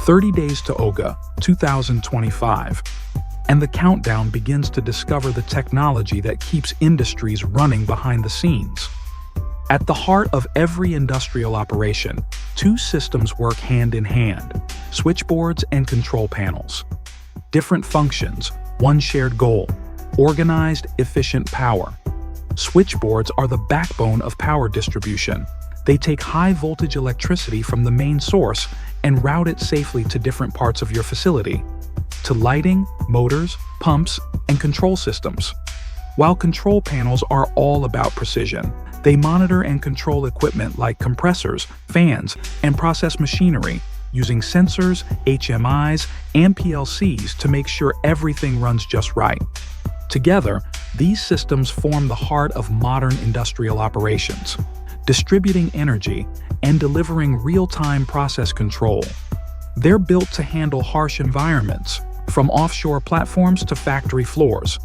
30 days to OGA 2025, and the countdown begins to discover the technology that keeps industries running behind the scenes. At the heart of every industrial operation, two systems work hand in hand: switchboards and control panels. Different functions, one shared goal: organized, efficient power. Switchboards are the backbone of power distribution. They take high-voltage electricity from the main source and route it safely to different parts of your facility, to lighting, motors, pumps, and control systems. While control panels are all about precision, they monitor and control equipment like compressors, fans, and process machinery using sensors, HMIs, and PLCs to make sure everything runs just right. Together, these systems form the heart of modern industrial operations, distributing energy and delivering real-time process control. They're built to handle harsh environments, from offshore platforms to factory floors,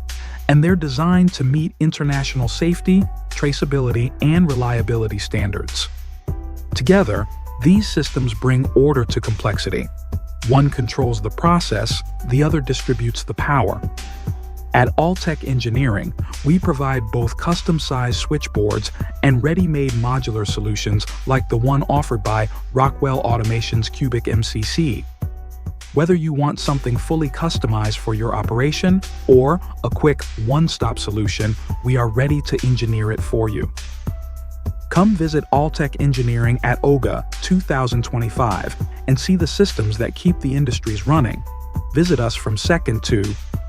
and they're designed to meet international safety, traceability, and reliability standards. Together, these systems bring order to complexity. One controls the process, the other distributes the power. At Ultech Engineering, we provide both custom-sized switchboards and ready-made modular solutions like the one offered by Rockwell Automation's Cubic MCC. Whether you want something fully customized for your operation or a quick one-stop solution, we are ready to engineer it for you. Come visit Ultech Engineering at OGA 2025 and see the systems that keep the industries running. Visit us from 2nd to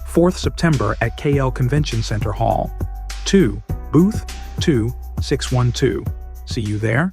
4th September at KL Convention Center Hall, 2, Booth 2612. See you there.